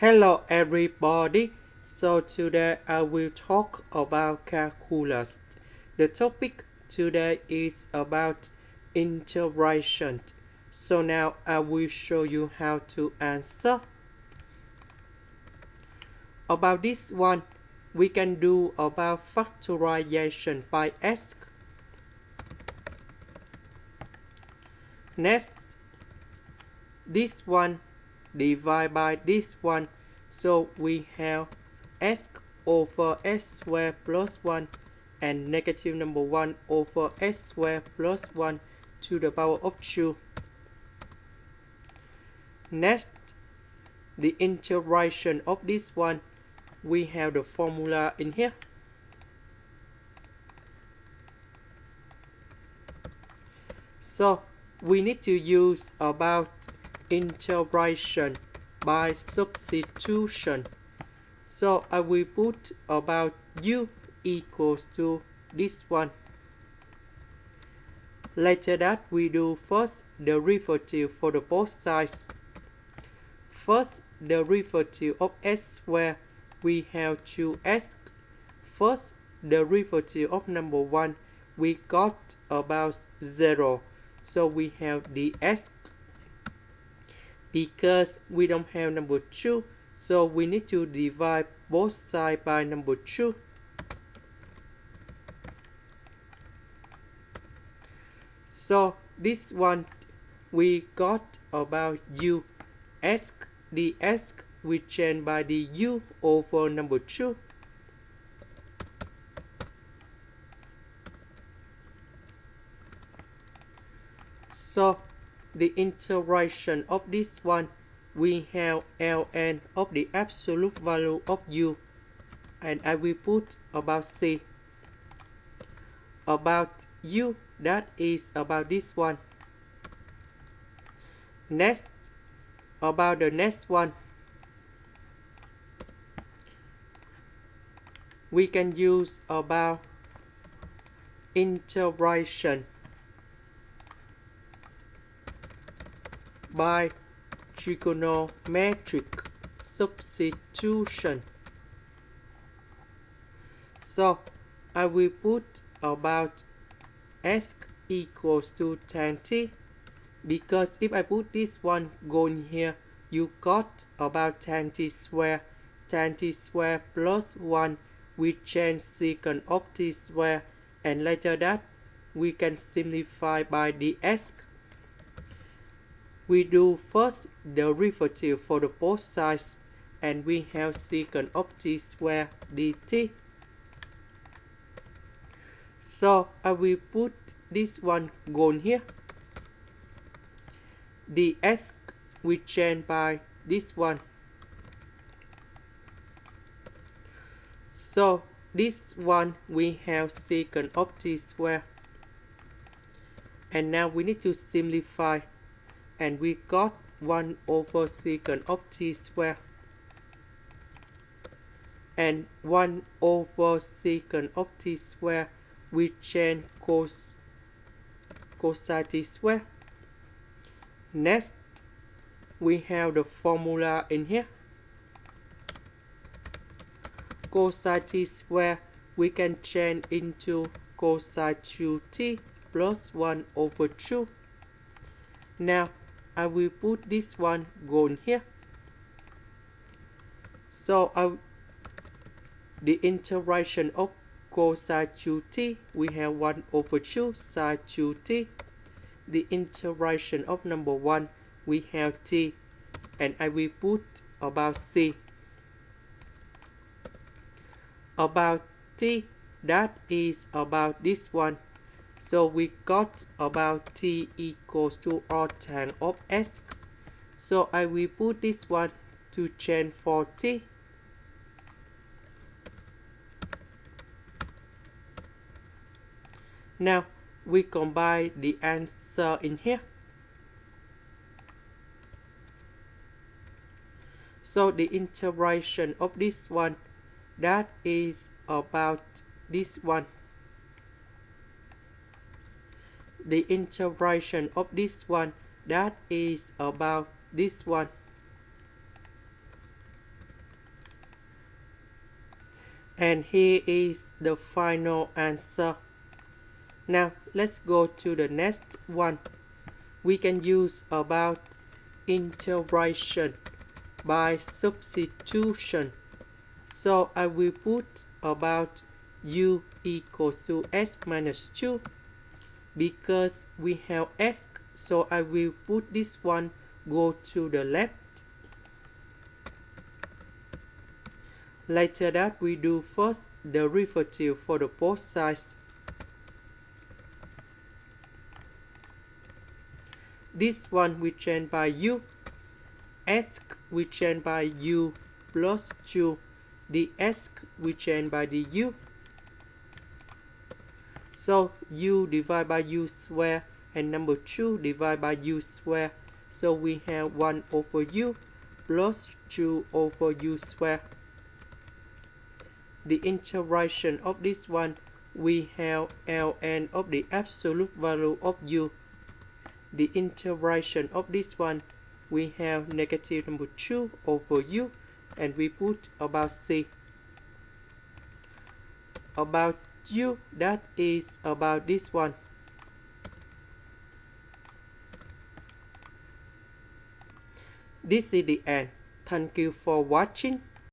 Hello everybody. So today I will talk about calculus. The topic today is about integration. So now I will show you how to answer. About this one, we can do about factorization by x. Next, this one divide by this one, so we have x over x squared plus 1 and negative number 1 over x squared plus 1 to the power of 2. Next, the integration of this one, we have the formula in here. So we need to use about integration by substitution. So I will put about u equals to this one. Later that we do first derivative for the both sides. First derivative of x squared, we have 2x. First derivative of number 1, we got about 0. So we have the x. Because we don't have number 2, so we need to divide both sides by number 2. So this one we got about u. S, the s we change by the u over number 2. So the integration of this one, we have ln of the absolute value of u, and I will put about c. About u, that is about this one. Next, about the next one, we can use about integration by trigonometric substitution. So I will put about x equals to tan t, because if I put this one going here, you got about tan t squared. Tan t squared plus 1, we change secant of t squared, and later that we can simplify by the x. We do first derivative for the both sides, and we have secant of t squared dt. So I will put this one going here. The x we change by this one. So this one we have secant of t squared. And now we need to simplify, and we got 1 over secant of t squared. And 1 over secant of t squared, we change cosine t squared. Next, we have the formula in here. Cosine t squared, we can change into cosine 2t plus 1 over 2. Now, I will put this one going here. So the integration of cosine 2t, we have 1 over 2 sine 2t. The integration of number 1, we have t, and I will put about c. About t, that is about this one. So we got about t equals to arctan of s. So I will put this one to change for t. Now we combine the answer in here. So the integration of this one, that is about this one. The integration of this one, that is about this one. And here is the final answer. Now let's go to the next one. We can use about integration by substitution. So I will put about u equals to s minus 2 because we have s, so I will put this one go to the left. Later that we do first derivative for the both sides. This one we change by u, s we change by u plus 2, the s we change by the u. So u divided by u square and number 2 divided by u square. So we have 1 over u plus 2 over u square. The integration of this one, we have ln of the absolute value of u. The integration of this one, we have negative number 2 over u, and we put about c. About u, that is about this one. This is the end. Thank you for watching.